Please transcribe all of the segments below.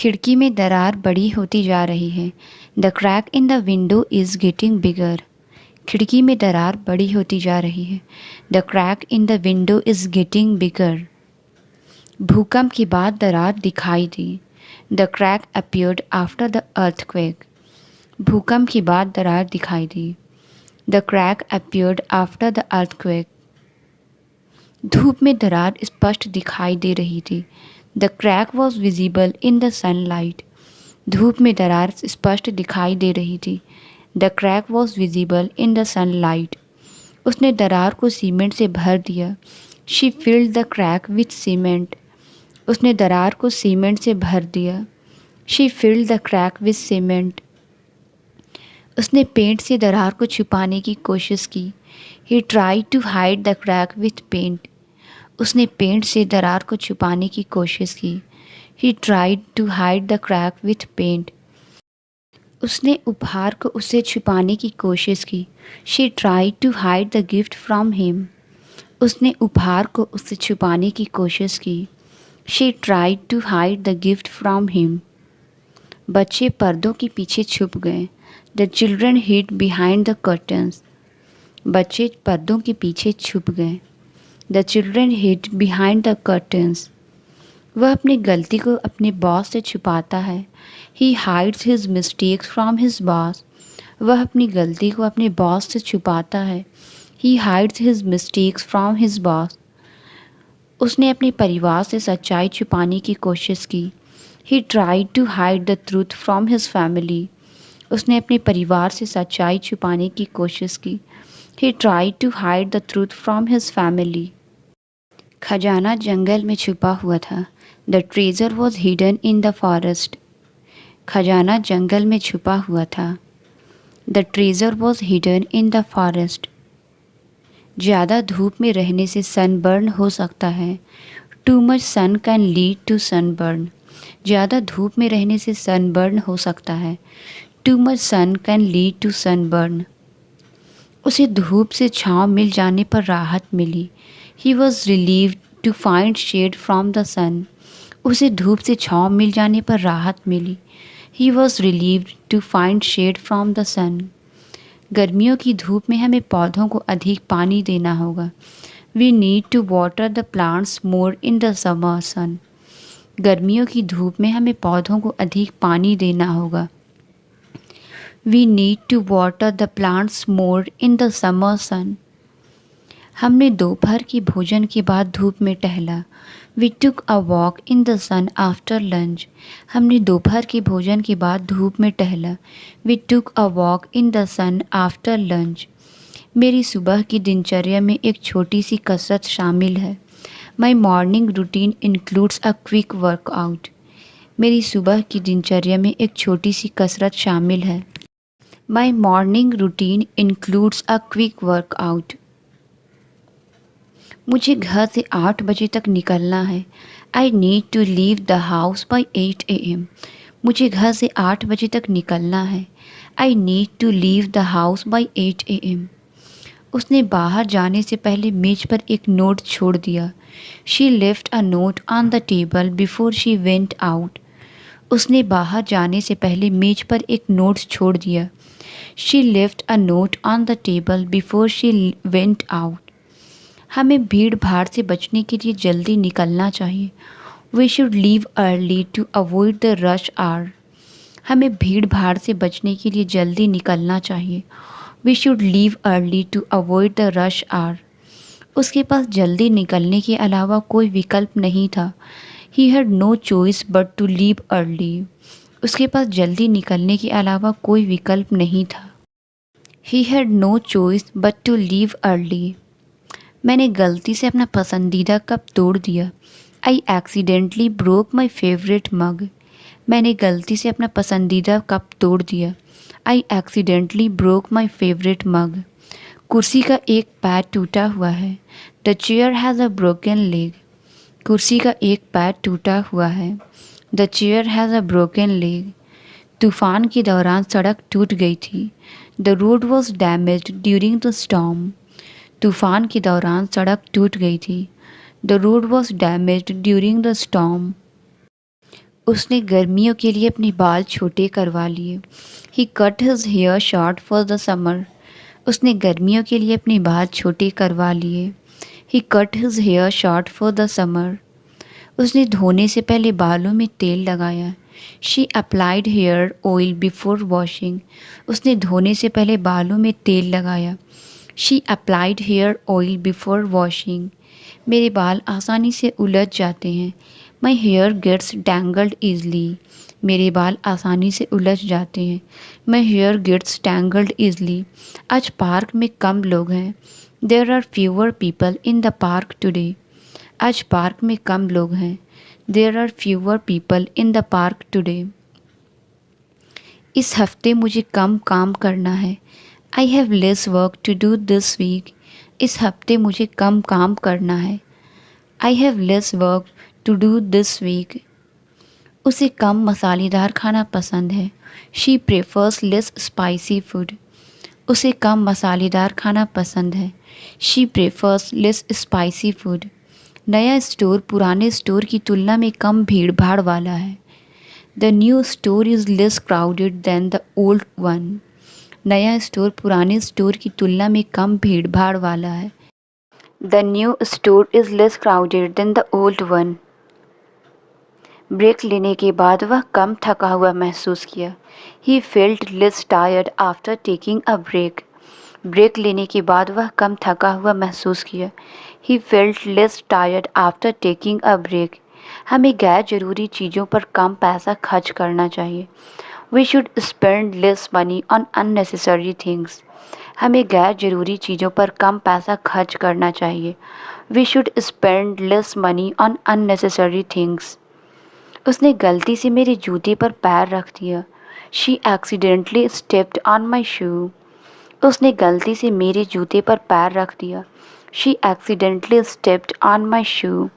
खिड़की में दरार बड़ी होती जा रही है। The crack in the window is getting bigger. खिड़की में दरार बड़ी होती जा रही है। The crack in the window is getting bigger. भूकंप के बाद दरार दिखाई दी। The crack appeared after the earthquake. भूकंप के बाद दरार दिखाई दी। The crack appeared after the earthquake. धूप में दरार स्पष्ट दिखाई दे रही थी। The crack was visible in the sunlight. धूप में दरार स्पष्ट दिखाई दे रही थी। The crack was visible in the sunlight. उसने दरार को सीमेंट से भर दिया। She filled the crack with cement. उसने दरार को सीमेंट से भर दिया। She filled the crack with cement. उसने पेंट से दरार को छुपाने की कोशिश की। He tried to hide the crack with paint. उसने पेंट से दरार को छुपाने की कोशिश की। He tried to hide the crack with paint. उसने उपहार को उससे छुपाने की कोशिश की। She tried to hide the gift from him. उसने उपहार को उससे छुपाने की कोशिश की। She tried to hide the gift from him. बच्चे पर्दों के पीछे छुप गए। The children hid behind the curtains. बच्चे पर्दों के पीछे छुप गए। The children hid behind the curtains. वह अपनी गलती को अपने बॉस से छुपाता है। He hides his mistakes from his boss. वह अपनी गलती को अपने बॉस से छुपाता है। He hides his mistakes from his boss. उसने अपने परिवार से सच्चाई छुपाने की कोशिश की। He tried to hide the truth from his family. उसने अपने परिवार से सच्चाई छुपाने की कोशिश की। He tried to hide the truth from his family. खजाना जंगल में छुपा हुआ था। The treasure was hidden in the forest. खजाना जंगल में छुपा हुआ था। The treasure was hidden in the forest. ज़्यादा धूप में रहने से सनबर्न हो सकता है। Too much sun can lead to sunburn. ज़्यादा धूप में रहने से सनबर्न हो सकता है। Too much sun can lead to sunburn. उसे धूप से छाँव मिल जाने पर राहत मिली। He was relieved to find shade from the sun. उसे धूप से छाँव मिल जाने पर राहत मिली। He was relieved to find shade from the sun. गर्मियों की धूप में हमें पौधों को अधिक पानी देना होगा। We need to water the plants more in the summer sun. गर्मियों की धूप में हमें पौधों को अधिक पानी देना होगा। We need to water the plants more in the summer sun. हमने दोपहर की भोजन के बाद धूप में टहला। We took a walk in the sun after lunch. हमने दोपहर के भोजन के बाद धूप में टहला। We took a walk in the sun after lunch. मेरी सुबह की दिनचर्या में एक छोटी सी कसरत शामिल है। My morning routine includes a quick workout. मेरी सुबह की दिनचर्या में एक छोटी सी कसरत शामिल है। My morning routine includes a quick workout. मुझे घर से 8 बजे तक निकलना है। I need to leave the house by 8 AM। मुझे घर से 8 बजे तक निकलना है। I need to leave the house by 8 AM। उसने बाहर जाने से पहले मेज पर एक नोट छोड़ दिया। She left a note on the table before she went out. उसने बाहर जाने से पहले मेज पर एक नोट छोड़ दिया। She left a note on the table before she went out. हमें भीड़ भाड़ से बचने के लिए जल्दी निकलना चाहिए। We should leave early to avoid the rush hour. हमें भीड़ भाड़ से बचने के लिए जल्दी निकलना चाहिए। We should leave early to avoid the rush hour. उसके पास जल्दी निकलने के अलावा कोई विकल्प नहीं था। He had no choice but to leave early. उसके पास जल्दी निकलने के अलावा कोई विकल्प नहीं था। He had no choice but to leave early. मैंने गलती से अपना पसंदीदा कप तोड़ दिया। I accidentally broke my favourite mug. मैंने गलती से अपना पसंदीदा कप तोड़ दिया। I accidentally broke my favourite mug. कुर्सी का एक पैर टूटा हुआ है। The chair has a broken leg. कुर्सी का एक पैर टूटा हुआ है। The chair has a broken leg. तूफान के दौरान सड़क टूट गई थी। The road was damaged during the storm. तूफान के दौरान सड़क टूट गई थी। The road was damaged during the storm. उसने गर्मियों के लिए अपने बाल छोटे करवा लिए। He cut his hair short for the summer. उसने गर्मियों के लिए अपने बाल छोटे करवा लिए। He cut his hair short for the summer. उसने धोने से पहले बालों में तेल लगाया। She applied hair oil before washing. उसने धोने से पहले बालों में तेल लगाया। She applied hair oil before washing. मेरे बाल आसानी से उलझ जाते हैं। My hair gets tangled easily. मेरे बाल आसानी से उलझ जाते हैं। My hair gets tangled easily. आज पार्क में कम लोग हैं। There are fewer people in the park today. आज पार्क में कम लोग हैं। There are fewer people in the park today. इस हफ्ते मुझे कम काम करना है। I have less work to do this week. इस हफ्ते मुझे कम काम करना है। I have less work to do this week. उसे कम मसालेदार खाना पसंद है। She prefers less spicy food. उसे कम मसालेदार खाना पसंद है। She prefers less spicy food. नया स्टोर पुराने स्टोर की तुलना में कम भीड़ भाड़ वाला है। The new store is less crowded than the old one. नया स्टोर पुराने स्टोर की तुलना में कम भीड़ भाड़ वाला है। The new store is less crowded than the old one. Break लेने के बाद वह कम थका हुआ महसूस किया। He felt less tired after taking a break. Break लेने के बाद वह कम थका हुआ महसूस किया। He felt less tired after taking a break. हमें गैर ज़रूरी चीज़ों पर कम पैसा खर्च करना चाहिए। We should spend less money on unnecessary things. हमें गैर ज़रूरी चीज़ों पर कम पैसा खर्च करना चाहिए। We should spend less money on unnecessary things. उसने गलती से मेरे जूते पर पैर रख दिया। She accidentally stepped on my shoe. उसने गलती से मेरे जूते पर पैर रख दिया। She accidentally stepped on my shoe.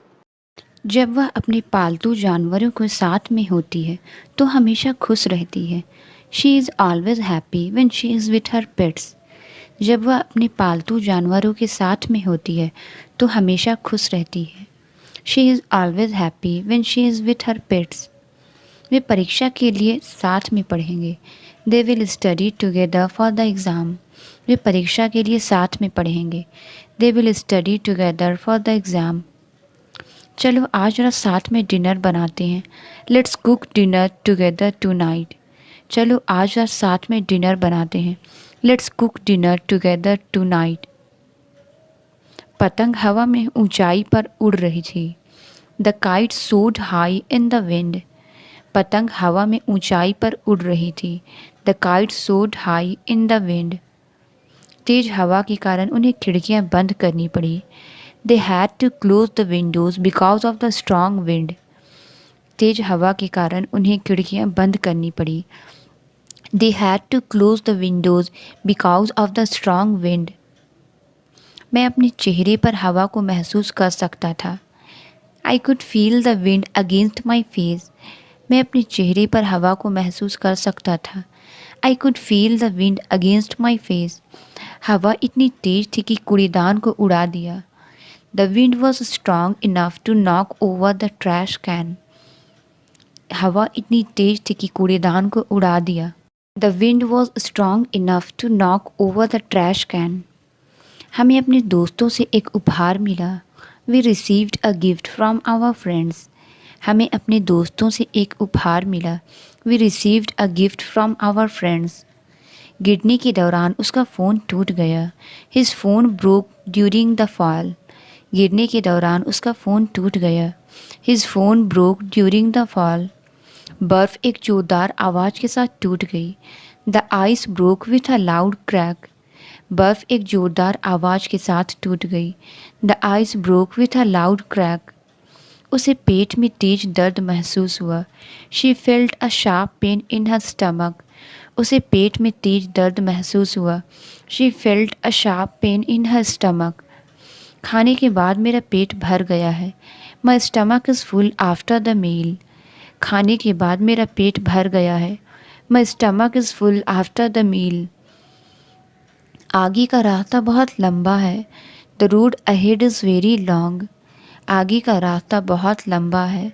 जब वह अपने पालतू जानवरों के साथ में होती है तो हमेशा खुश रहती है। She is always happy when she is with her pets. जब वह अपने पालतू जानवरों के साथ में होती है तो हमेशा खुश रहती है। She is always happy when she is with her pets. वे परीक्षा के लिए साथ में पढ़ेंगे। They will study together for the exam. वे परीक्षा के लिए साथ में पढ़ेंगे। They will study together for the exam. चलो आज जरा साथ में डिनर बनाते हैं। Let's cook dinner together tonight. चलो आज जरा साथ में डिनर बनाते हैं। Let's cook dinner together tonight. पतंग हवा में ऊंचाई पर उड़ रही थी। The kite soared high in the wind. पतंग हवा में ऊंचाई पर उड़ रही थी। The kite soared high in the wind. तेज हवा के कारण उन्हें खिड़कियां बंद करनी पड़ी। They had to close the windows because of the strong wind. तेज हवा के कारण उन्हें खिड़कियां बंद करनी पड़ी। They had to close the windows because of the strong wind. मैं अपने चेहरे पर हवा को महसूस कर सकता था। I could feel the wind against my face. मैं अपने चेहरे पर हवा को महसूस कर सकता था। I could feel the wind against my face. हवा इतनी तेज थी कि कूड़ेदान को उड़ा दिया। The wind was strong enough to knock over the trash can. हवा इतनी तेज थी कि कूड़ेदान को उड़ा दिया। The wind was strong enough to knock over the trash can. हमें अपने दोस्तों से एक उपहार मिला। We received a gift from our friends. हमें अपने दोस्तों से एक उपहार मिला। We received a gift from our friends. गिरने के दौरान उसका फ़ोन टूट गया। His phone broke during the fall. गिरने के दौरान उसका फ़ोन टूट गया। His phone broke during the fall. बर्फ़ एक जोरदार आवाज़ के साथ टूट गई। The ice broke with a loud crack. बर्फ़ एक जोरदार आवाज़ के साथ टूट गई। The ice broke with a loud crack. उसे पेट में तेज दर्द महसूस हुआ। She felt a sharp pain in her stomach. उसे पेट में तेज दर्द महसूस हुआ। She felt a sharp pain in her stomach. खाने के बाद मेरा पेट भर गया है। My stomach is full after the meal. खाने के बाद मेरा पेट भर गया है। My stomach is full after the meal. आगे का रास्ता बहुत लंबा है। The road ahead is very long. आगे का रास्ता बहुत लंबा है।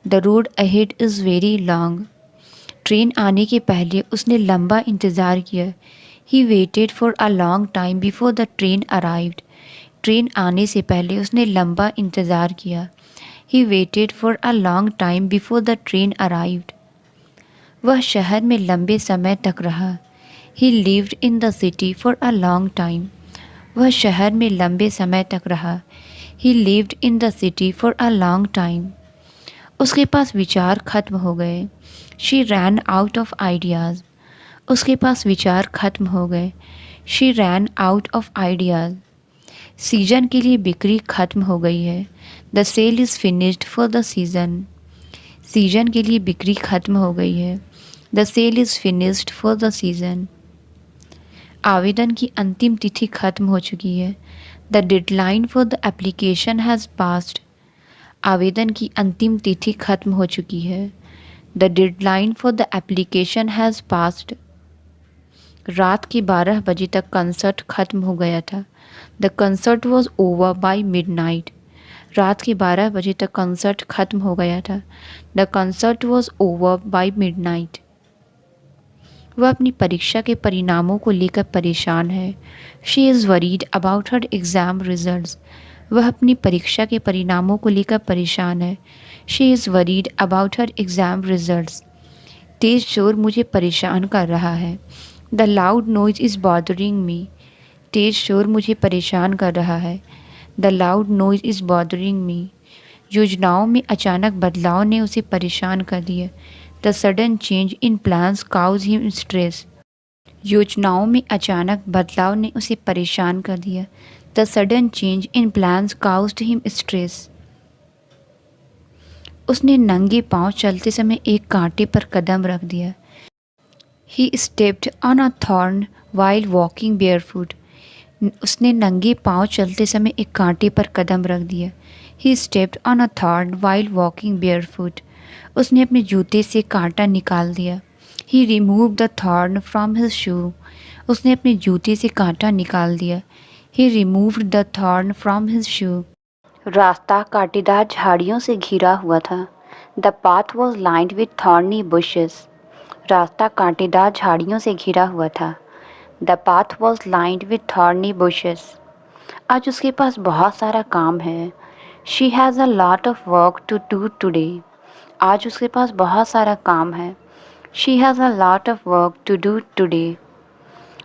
The road ahead is very long. Train आने के पहले उसने लंबा इंतज़ार किया। He waited for a long time before the train arrived. Train आने से पहले उसने लंबा इंतज़ार किया। He waited for a long time before the train arrived. वह शहर में लंबे समय तक रहा। ही lived in the city for a long time. वह शहर में लंबे समय तक रहा। ही lived in the city for a long time. उसके पास विचार खत्म हो गए। She ran out of ideas. उसके पास विचार खत्म हो गए। She ran out of ideas. Season के लिए बिक्री खत्म हो गई है। The sale is finished for the season. Season के लिए बिक्री खत्म हो गई है। The sale is finished for the season. आवेदन की अंतिम तिथि खत्म हो चुकी है। The deadline for the application has passed. आवेदन की अंतिम तिथि खत्म हो चुकी है। The deadline for the application has passed. रात के 12 बजे तक कंसर्ट खत्म हो गया था। The concert was over by midnight. रात के 12 बजे तक कंसर्ट खत्म हो गया था। The concert was over by midnight. वह अपनी परीक्षा के परिणामों को लेकर परेशान है। She is worried about her exam results. वह अपनी परीक्षा के परिणामों को लेकर परेशान है। She is worried about her exam results. तेज़ शोर मुझे परेशान कर रहा है। The loud noise is bothering me. तेज़ शोर मुझे परेशान कर रहा है। The loud noise is bothering me. योजनाओं में अचानक बदलाव ने उसे परेशान कर दिया। The sudden change in plans cause him stress. योजनाओं में अचानक बदलाव ने उसे परेशान कर दिया। The sudden change in plans caused him stress. उसने नंगे पांव चलते समय एक कांटे पर कदम रख दिया। He stepped on a thorn while walking barefoot. उसने नंगे पांव चलते समय एक कांटे पर कदम रख दिया। He stepped on a thorn while walking barefoot. उसने अपने जूते से कांटा निकाल दिया। He remove the thorn from his shoe. उसने अपने जूते से कांटा निकाल दिया। He removed the thorn from his shoe. रास्ता कांटेदार झाड़ियों से घिरा हुआ था। The path was lined with thorny bushes. रास्ता कांटेदार झाड़ियों से घिरा हुआ था। The path was lined with thorny bushes. आज उसके पास बहुत सारा काम है। She has a lot of work to do today. आज उसके पास बहुत सारा काम है। She has a lot of work to do today.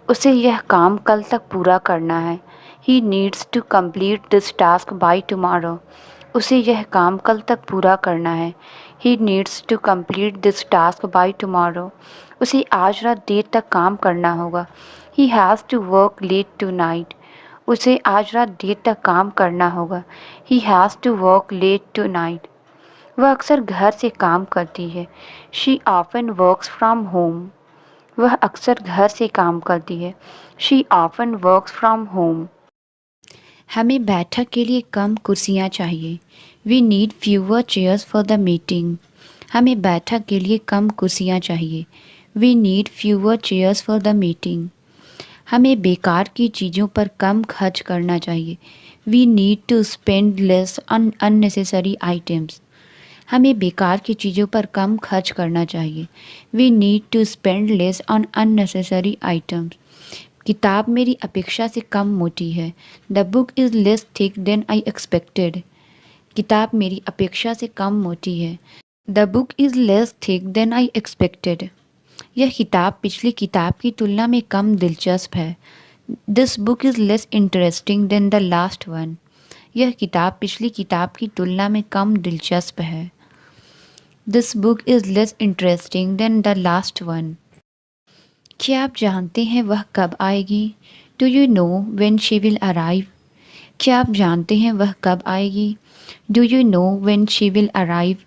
उसे यह काम कल तक पूरा करना है। He needs to complete this task by tomorrow. उसे यह काम कल तक पूरा करना है। He needs to complete this task by tomorrow. उसे आज रात देर तक काम करना होगा। He has to work late tonight. उसे आज रात देर तक काम करना होगा। He has to work late tonight. वह अक्सर घर से काम करती है। She often works from home. वह अक्सर घर से काम करती है। She often works from home. हमें बैठक के लिए कम कुर्सियाँ चाहिए। We need fewer chairs for the meeting. हमें बैठक के लिए कम कुर्सियाँ चाहिए। We need fewer chairs for the meeting. हमें बेकार की चीज़ों पर कम खर्च करना चाहिए। We need to spend less on unnecessary items. हमें बेकार की चीज़ों पर कम खर्च करना चाहिए। We need to spend less on unnecessary items. किताब मेरी अपेक्षा से कम मोटी है। The book is less thick than I expected. किताब मेरी अपेक्षा से कम मोटी है। The book is less thick than I expected. यह किताब पिछली किताब की तुलना में कम दिलचस्प है। This book is less interesting than the last one. यह किताब पिछली किताब की तुलना में कम दिलचस्प है। This book is less interesting than the last one. क्या आप जानते हैं वह कब आएगी? Do you know when she will arrive? क्या आप जानते हैं वह कब आएगी? Do you know when she will arrive?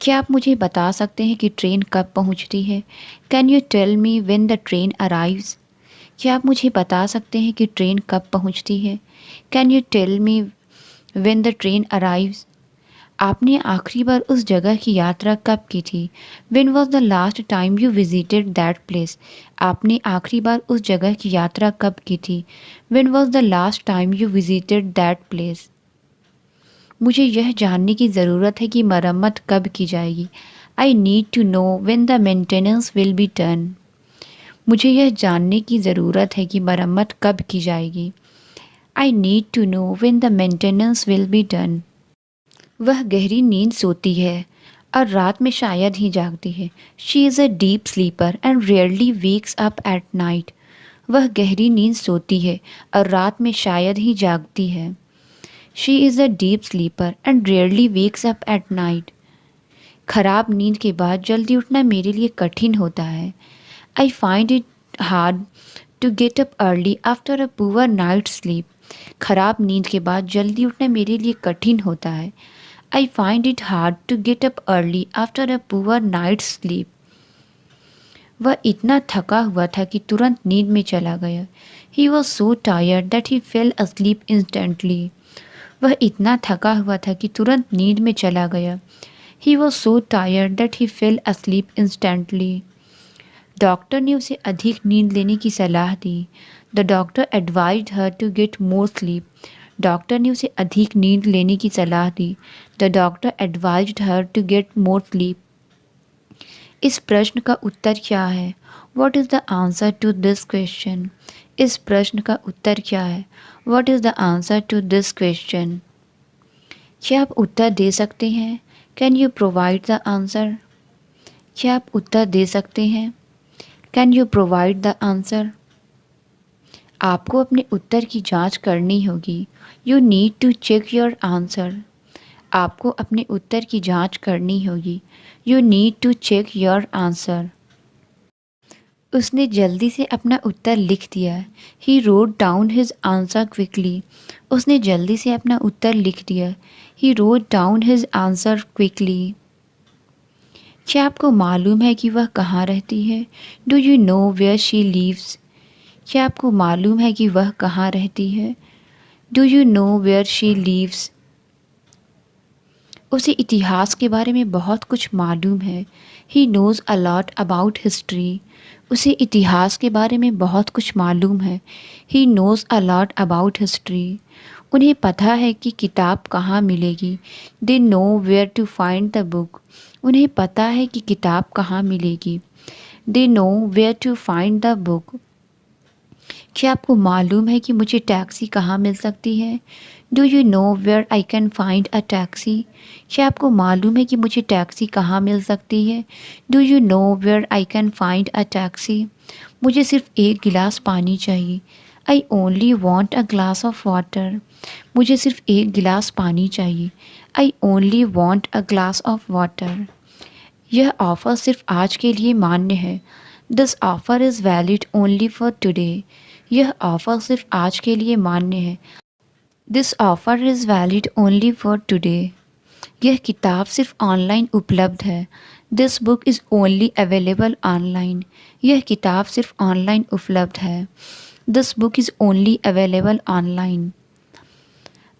क्या आप मुझे बता सकते हैं कि ट्रेन कब पहुंचती है? Can you tell me when the train arrives? क्या आप मुझे बता सकते हैं कि ट्रेन कब पहुंचती है? Can you tell me when the train arrives? आपने आखिरी बार उस जगह की यात्रा कब की थी? When was the last time you visited that place? आपने आखिरी बार उस जगह की यात्रा कब की थी? When was the last time you visited that place? मुझे यह जानने की ज़रूरत है कि मरम्मत कब की जाएगी। I need to know when the maintenance will be done. मुझे यह जानने की ज़रूरत है कि मरम्मत कब की जाएगी। I need to know when the maintenance will be done. वह गहरी नींद सोती है और रात में शायद ही जागती है। She is a deep sleeper and rarely wakes up at night. वह गहरी नींद सोती है और रात में शायद ही जागती है। She is a deep sleeper and rarely wakes up at night. खराब नींद के बाद जल्दी उठना मेरे लिए कठिन होता है। I find it hard to get up early after a poor night sleep. खराब नींद के बाद जल्दी उठना मेरे लिए कठिन होता है। I find it hard to get up early after a poor night sleep. वह इतना थका हुआ था कि तुरंत नींद में चला गया। He was so tired that he fell asleep instantly. वह इतना थका हुआ था कि तुरंत नींद में चला गया। He was so tired that he fell asleep instantly. Doctor ने उसे अधिक नींद लेने की सलाह दी। The doctor advised her to get more sleep. Doctor ने उसे अधिक नींद लेने की सलाह दी। The doctor advised her to get more sleep. इस प्रश्न का उत्तर क्या है? What is the answer to this question? इस प्रश्न का उत्तर क्या है? What is the answer to this question? क्या आप उत्तर दे सकते हैं? Can you provide the answer? क्या आप उत्तर दे सकते हैं? Can you provide the answer? आपको अपने उत्तर की जांच करनी होगी। You need to check your answer. आपको अपने उत्तर की जांच करनी होगी। You need to check your answer. उसने जल्दी से अपना उत्तर लिख दिया। He wrote down his answer quickly. उसने जल्दी से अपना उत्तर लिख दिया। He wrote down his answer quickly. क्या आपको मालूम है कि वह कहाँ रहती है? Do you know where she lives? क्या आपको मालूम है कि वह कहाँ रहती है? Do you know where she lives? उसे इतिहास के बारे में बहुत कुछ मालूम है। He knows a lot about history. उसे इतिहास के बारे में बहुत कुछ मालूम है। He knows a lot about history. उन्हें पता है कि किताब कहाँ मिलेगी। They know where to find the book. उन्हें पता है कि किताब कहाँ मिलेगी। They know where to find the book. क्या आपको मालूम है कि मुझे टैक्सी कहाँ मिल सकती है? Do you know where I can find a taxi? क्या आपको मालूम है कि मुझे टैक्सी कहाँ मिल सकती है? Do you know where I can find a taxi? मुझे सिर्फ एक गिलास पानी चाहिए। I only want a glass of water. मुझे सिर्फ एक गिलास पानी चाहिए। I only want a glass of water. यह ऑफ़र सिर्फ आज के लिए मान्य है। This offer is valid only for today. यह ऑफ़र सिर्फ आज के लिए मान्य है। This offer is valid only for today. यह किताब सिर्फ ऑनलाइन उपलब्ध है। This book is only available online. यह किताब सिर्फ ऑनलाइन उपलब्ध है। This book is only available online.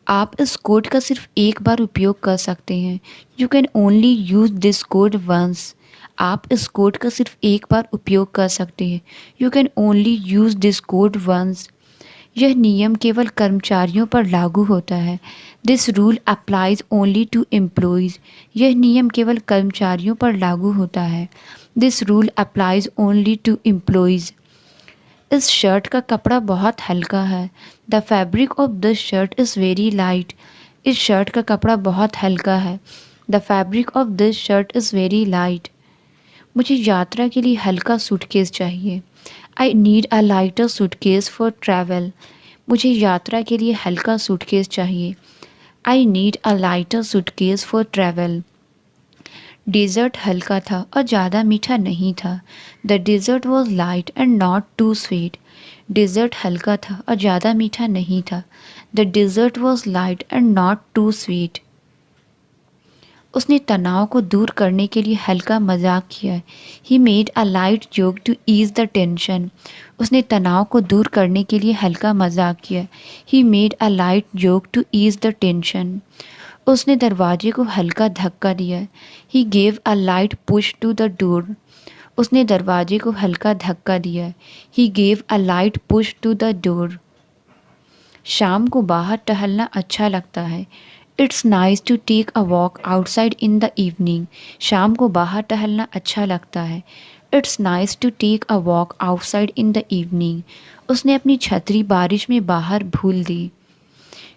आप इस कोड का सिर्फ एक बार उपयोग कर सकते हैं। You can only use this code once. आप इस कोड का सिर्फ एक बार उपयोग कर सकते हैं। You can only use this code once. यह नियम केवल कर्मचारियों पर लागू होता है। This rule applies only to employees. यह नियम केवल कर्मचारियों पर लागू होता है। This rule applies only to employees. इस शर्ट का कपड़ा बहुत हल्का है। The fabric of this shirt is very light. इस शर्ट का कपड़ा बहुत हल्का है। The fabric of this shirt is very light. मुझे यात्रा के लिए हल्का सूटकेस चाहिए। I need a lighter suitcase for travel. मुझे यात्रा के लिए हल्का सूटकेस चाहिए। I need a lighter suitcase for travel. Dessert हल्का था और ज़्यादा मीठा नहीं था। The dessert was light and not too sweet. Dessert हल्का था और ज़्यादा मीठा नहीं था। The dessert was light and not too sweet. उसने तनाव को दूर करने के लिए हल्का मजाक किया। He made a light joke to ease the tension. उसने तनाव को दूर करने के लिए हल्का मजाक किया। He made a light joke to ease the tension. उसने दरवाजे को हल्का धक्का दिया। He gave a light push to the door. उसने दरवाजे को हल्का धक्का दिया। He gave a light push to the door. शाम को बाहर टहलना अच्छा लगता है। It's nice to take a walk outside in the evening. शाम को बाहर टहलना अच्छा लगता है। It's nice to take a walk outside in the evening. उसने अपनी छतरी बारिश में बाहर भूल दी।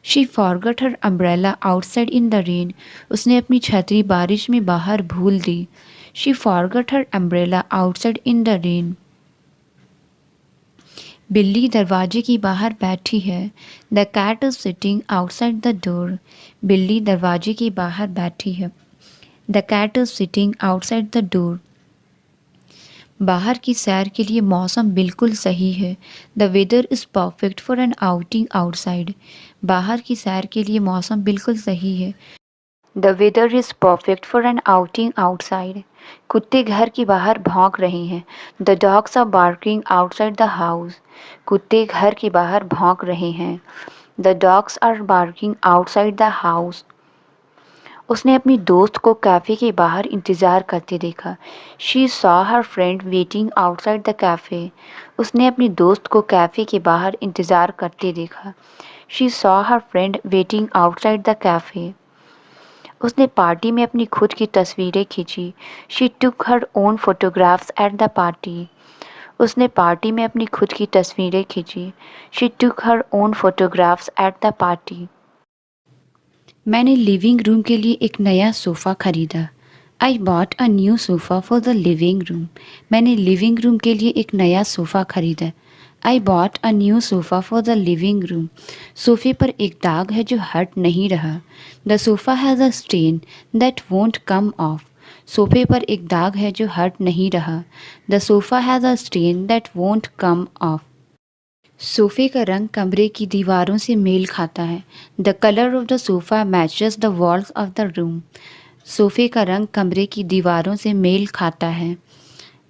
She forgot her umbrella outside in the rain. उसने अपनी छतरी बारिश में बाहर भूल दी। She forgot her umbrella outside in the rain. बिल्ली दरवाजे के बाहर बैठी है। The cat is sitting outside the door. बिल्ली दरवाजे के बाहर बैठी है। The cat is sitting outside the door. बाहर की सैर के लिए मौसम बिल्कुल सही है। The weather is perfect for an outing outside. बाहर की सैर के लिए मौसम बिल्कुल सही है। The weather is perfect for an outing outside. कुत्ते घर के बाहर भौंक रहे हैं। The dogs are barking outside the house. कुत्ते घर के बाहर भौंक रहे हैं। The dogs are barking outside the house. उसने अपनी दोस्त को कैफ़े के बाहर इंतज़ार करते देखा। She saw her friend waiting outside the cafe. उसने अपनी दोस्त को कैफ़े के बाहर इंतज़ार करते देखा। She saw her friend waiting outside the cafe. उसने पार्टी में अपनी खुद की तस्वीरें खींची। She took her own photographs at the party. उसने पार्टी में अपनी खुद की तस्वीरें खींची। She took her own photographs at the party. मैंने लिविंग रूम के लिए एक नया सोफ़ा खरीदा। I bought a new sofa for the living room. मैंने लिविंग रूम के लिए एक नया सोफ़ा खरीदा। I bought a new sofa for the living room. सोफ़े पर एक दाग है जो हट नहीं रहा। The sofa has a stain that won't come off. सोफ़े पर एक दाग है जो हट नहीं रहा। The sofa has a stain that won't come off. सोफ़े का रंग कमरे की दीवारों से मेल खाता है। The colour of the sofa matches the walls of the room. सोफ़े का रंग कमरे की दीवारों से मेल खाता है।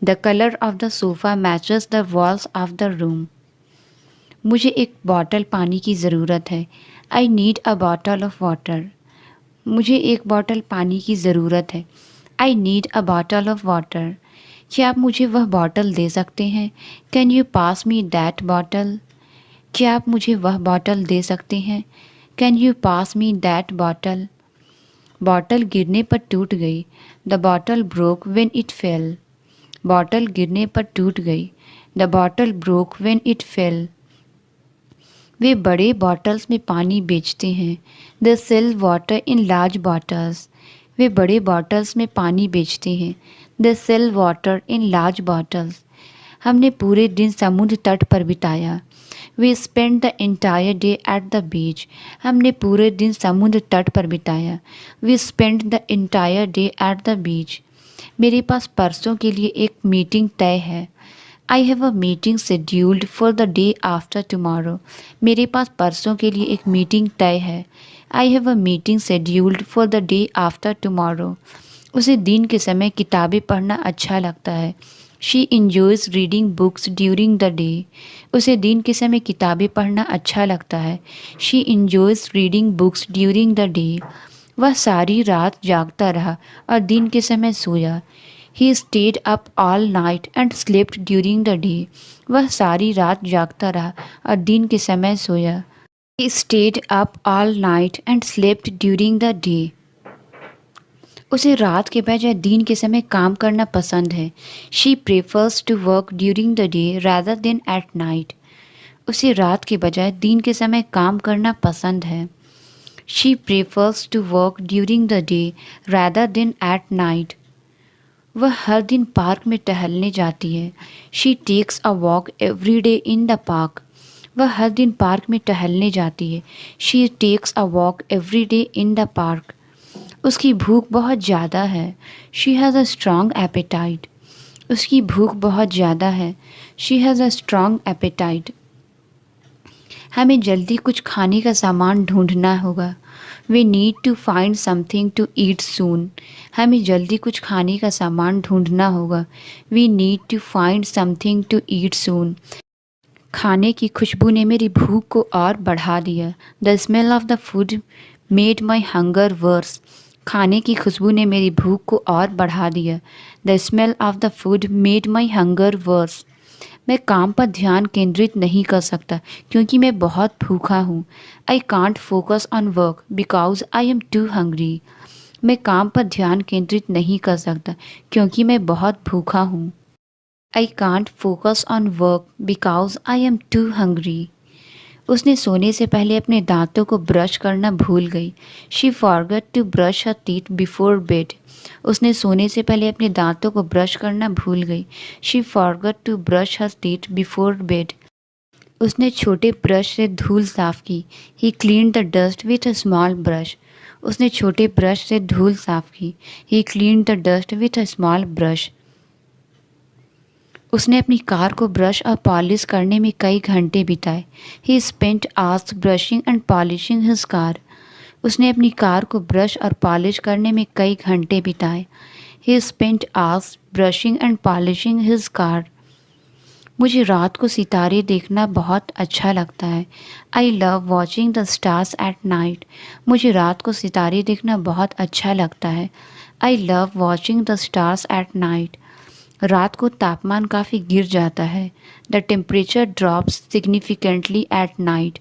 The colour of the sofa matches the walls of the room. मुझे एक बॉटल पानी की ज़रूरत है। I need a bottle of water. मुझे एक बॉटल पानी की ज़रूरत है। I need a bottle of water. क्या आप मुझे वह बॉटल दे सकते हैं? Can you pass me that bottle? क्या आप मुझे वह बॉटल दे सकते हैं? Can you pass me that bottle? Bottle गिरने पर टूट गई। The bottle broke when it fell. Bottle गिरने पर टूट गई। The bottle broke when it fell. वे बड़े बॉटल्स में पानी बेचते हैं। They sell water in large bottles. वे बड़े बॉटल्स में पानी बेचते हैं। They sell water in large bottles. हमने पूरे दिन समुद्र तट पर बिताया। We spend the entire day at the beach. हमने पूरे दिन समुद्र तट पर बिताया। We spend the entire day at the beach. मेरे पास परसों के लिए एक मीटिंग तय है। I have a meeting scheduled for the day after tomorrow. मेरे पास परसों के लिए एक मीटिंग तय है। I have a meeting scheduled for the day after tomorrow. उसे दिन के समय किताबें पढ़ना अच्छा लगता है। She enjoys reading books during the day. उसे दिन के समय किताबें पढ़ना अच्छा लगता है। She enjoys reading books during the day. वह सारी रात जागता रहा और दिन के समय सोया। He stayed up all night and slept during the day. वह सारी रात जागता रहा और दिन के समय सोया। He stayed up all night and slept during the day. उसे रात के बजाय दिन के समय काम करना पसंद है। She prefers to work during the day rather than at night. उसे रात के बजाय दिन के समय काम करना पसंद है। She prefers to work during the day rather than at night. वह हर दिन पार्क में टहलने जाती है। She takes a walk every day in the park. वह हर दिन पार्क में टहलने जाती है। She takes a walk every day in the park. उसकी भूख बहुत ज़्यादा है। She has a strong appetite. उसकी भूख बहुत ज़्यादा है। She has a strong appetite. हमें जल्दी कुछ खाने का सामान ढूंढना होगा। We need to find something to eat soon. हमें जल्दी कुछ खाने का सामान ढूंढना होगा। We need to find something to eat soon. खाने की खुशबू ने मेरी भूख को और बढ़ा दिया। The smell of the food made my hunger worse. खाने की खुशबू ने मेरी भूख को और बढ़ा दिया। The smell of the food made my hunger worse. मैं काम पर ध्यान केंद्रित नहीं कर सकता क्योंकि मैं बहुत भूखा हूँ। I can't focus on work because I am too hungry. मैं काम पर ध्यान केंद्रित नहीं कर सकता क्योंकि मैं बहुत भूखा हूँ। I can't focus on work because I am too hungry. उसने सोने से पहले अपने दांतों को ब्रश करना भूल गई। She forgot to brush her teeth before bed. उसने सोने से पहले अपने दांतों को ब्रश करना भूल गई। She forgot to brush her teeth before bed. उसने छोटे ब्रश से धूल साफ की। He clean the dust with a small brush. उसने छोटे ब्रश से धूल साफ की। He clean the dust with a small brush. उसने अपनी कार को ब्रश और पॉलिश करने में कई घंटे बिताए। ही spent hours brushing and polishing his car. उसने अपनी कार को ब्रश और पॉलिश करने में कई घंटे बिताए। ही spent hours brushing and polishing his car. मुझे रात को सितारे देखना बहुत अच्छा लगता है। I love watching the stars at night. मुझे रात को सितारे देखना बहुत अच्छा लगता है। I love watching the stars at night. रात को तापमान काफ़ी गिर जाता है। The temperature drops significantly at night.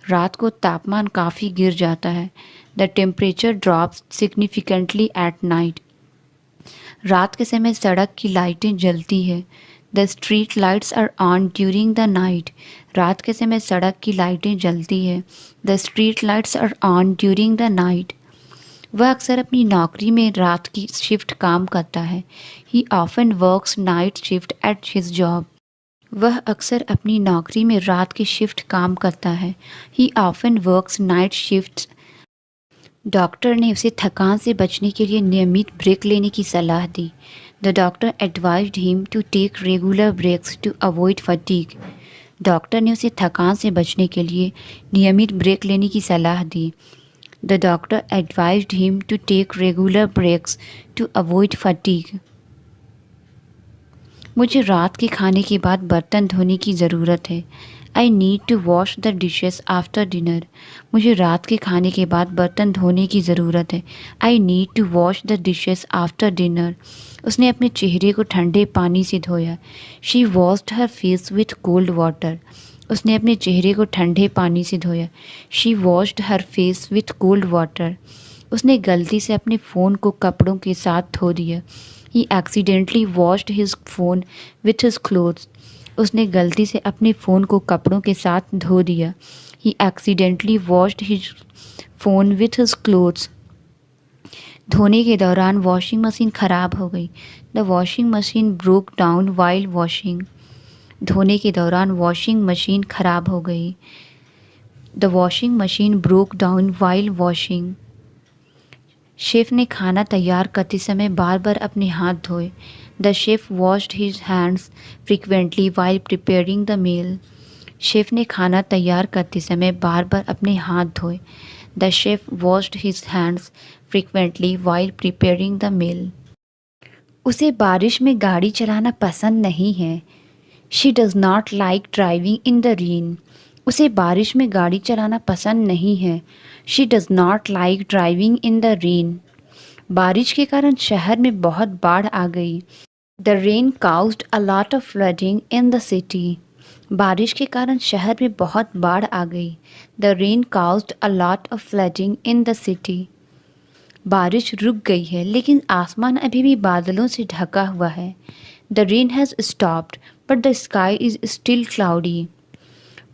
रात को तापमान काफ़ी गिर जाता है। The temperature drops significantly at night. रात के समय सड़क की लाइटें जलती है। The street lights are on during the night. रात के समय सड़क की लाइटें जलती है। The street lights are on during the night. वह अक्सर अपनी नौकरी में रात की शिफ्ट काम करता है। ही often works night shift at his job. वह अक्सर अपनी नौकरी में रात की शिफ्ट काम करता है। ही often works night shift. Doctor ने उसे थकान से बचने के लिए नियमित ब्रेक लेने की सलाह दी। The doctor advised him to take regular breaks to avoid fatigue. Doctor ने उसे थकान से बचने के लिए नियमित ब्रेक लेने की सलाह दी। The doctor advised him to take regular breaks to avoid fatigue. मुझे रात के खाने के बाद बर्तन धोने की ज़रूरत है। I need to wash the dishes after dinner. मुझे रात के खाने के बाद बर्तन धोने की ज़रूरत है। I need to wash the dishes after dinner. उसने अपने चेहरे को ठंडे पानी से धोया। She washed her face with cold water. उसने अपने चेहरे को ठंडे पानी से धोया। She washed her face with cold water. उसने गलती से अपने फ़ोन को कपड़ों के साथ धो दिया। He accidentally washed his phone with his clothes. उसने गलती से अपने फ़ोन को कपड़ों के साथ धो दिया। He accidentally washed his phone with his clothes. धोने के दौरान वॉशिंग मशीन ख़राब हो गई। The washing machine broke down while washing. धोने के दौरान वॉशिंग मशीन ख़राब हो गई। The washing machine broke down while washing. Chef ने खाना तैयार करते समय बार बार अपने हाथ धोए। The chef washed his hands frequently while preparing the meal. Chef ने खाना तैयार करते समय बार बार अपने हाथ धोए। The chef washed his hands frequently while preparing the meal. उसे बारिश में गाड़ी चलाना पसंद नहीं है। She does not like driving in the rain. उसे बारिश में गाड़ी चलाना पसंद नहीं है। She does not like driving in the rain. बारिश के कारण शहर में बहुत बाढ़ आ गई। The rain caused a lot of flooding in the city. बारिश के कारण शहर में बहुत बाढ़ आ गई। The rain caused a lot of flooding in the city. बारिश रुक गई है लेकिन आसमान अभी भी बादलों से ढका हुआ है। The rain has stopped but the sky is still cloudy.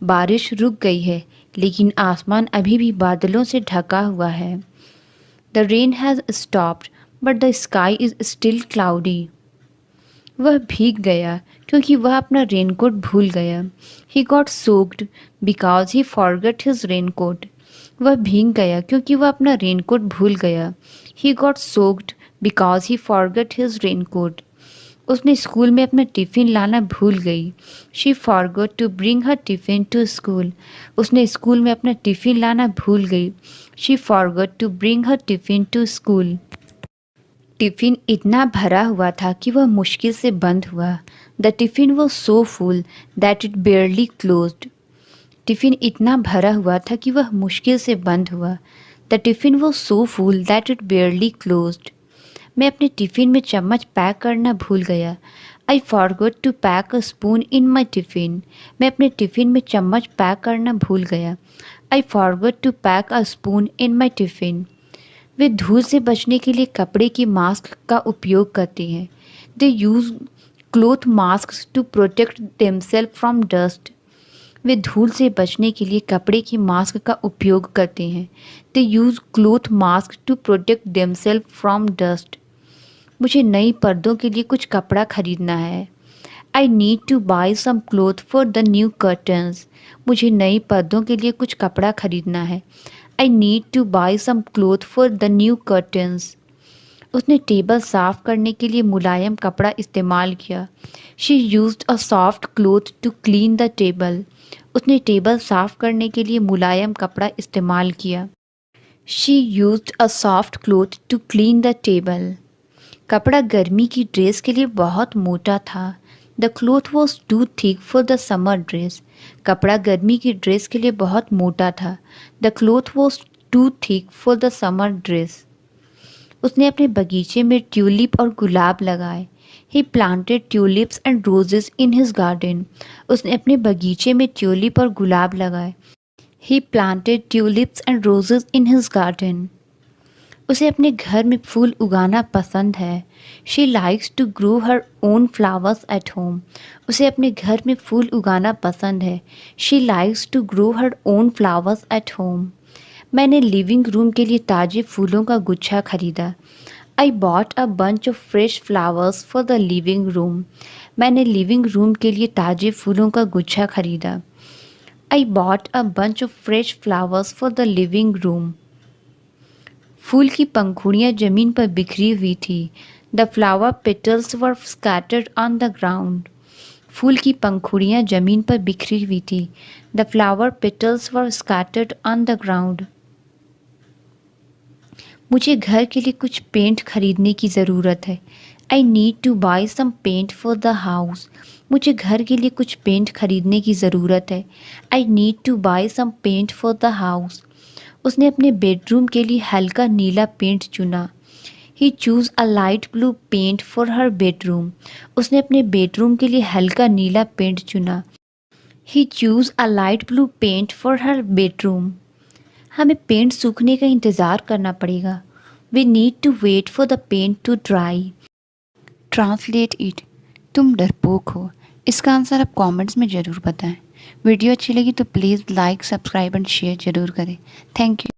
बारिश रुक गई है लेकिन आसमान अभी भी बादलों से ढका हुआ है। The rain has stopped but the sky is still cloudy. वह भीग गया क्योंकि वह अपना रेनकोट भूल गया। He got soaked because he forgot his raincoat. वह भीग गया क्योंकि वह अपना रेनकोट भूल गया। He got soaked because he forgot his raincoat. उसने स्कूल में अपना टिफ़िन लाना भूल गई। She forgot to bring her tiffin to school. उसने स्कूल में अपना टिफ़िन लाना भूल गई। She forgot to bring her tiffin to school. Tiffin इतना भरा हुआ था कि वह मुश्किल से बंद हुआ। The tiffin was so full that it बेयरली closed. Tiffin इतना भरा हुआ था कि वह मुश्किल से बंद हुआ। The tiffin was so full that it बेयरली closed. मैं अपने टिफ़िन में चम्मच पैक करना भूल गया। I forgot to pack a spoon in my tiffin. मैं अपने टिफ़िन में चम्मच पैक करना भूल गया. I forgot to pack a spoon in my tiffin. वे धूल से बचने के लिए कपड़े की मास्क का उपयोग करते हैं. They use cloth masks to protect themselves from dust. वे धूल से बचने के लिए कपड़े की मास्क का उपयोग करते हैं. They use cloth masks to protect themselves from dust. मुझे नई पर्दों के लिए कुछ कपड़ा खरीदना है. I need to buy some cloth for the new curtains. मुझे नई पर्दों के लिए कुछ कपड़ा खरीदना है. I need to buy some cloth for the new curtains. उसने टेबल साफ करने के लिए मुलायम कपड़ा इस्तेमाल किया. She used a soft cloth to clean the table. उसने टेबल साफ करने के लिए मुलायम कपड़ा इस्तेमाल किया. She used a soft cloth to clean the table. कपड़ा गर्मी की ड्रेस के लिए बहुत मोटा था. The cloth was too thick for the summer dress. कपड़ा गर्मी की ड्रेस के लिए बहुत मोटा था. The cloth was too thick for the summer dress. उसने अपने बगीचे में ट्यूलिप और गुलाब लगाए. He planted tulips and roses in his garden. उसने अपने बगीचे में ट्यूलिप और गुलाब लगाए. He planted tulips and roses in his garden. उसे अपने घर में फूल उगाना पसंद है. She likes to grow her own flowers at home. उसे अपने घर में फूल उगाना पसंद है. She likes to grow her own flowers at home. मैंने लिविंग रूम के लिए ताज़े फूलों का गुच्छा खरीदा. I bought a bunch of fresh flowers for the living room. मैंने लिविंग रूम के लिए ताज़े फूलों का गुच्छा खरीदा. I bought a bunch of fresh flowers for the living room. फूल की पंखुड़ियाँ ज़मीन पर बिखरी हुई थी. The flower petals were scattered on the ground. फूल की पंखुड़ियाँ ज़मीन पर बिखरी हुई थी. The flower petals were scattered on the ground. मुझे घर के लिए कुछ पेंट खरीदने की ज़रूरत है. I need to buy some paint for the house. मुझे घर के लिए कुछ पेंट खरीदने की ज़रूरत है. I need to buy some paint for the house. उसने अपने बेडरूम के लिए हल्का नीला पेंट चुना. He choose a light blue paint for her bedroom. उसने अपने बेडरूम के लिए हल्का नीला पेंट चुना. He choose a light blue paint for her bedroom. हमें पेंट सूखने का इंतज़ार करना पड़ेगा. We need to wait for the paint to dry. Translate it. तुम डरपोक हो. इसका आंसर आप कमेंट्स में ज़रूर बताएं. वीडियो अच्छी लगी तो please like, subscribe and share ज़रूर करें. Thank you.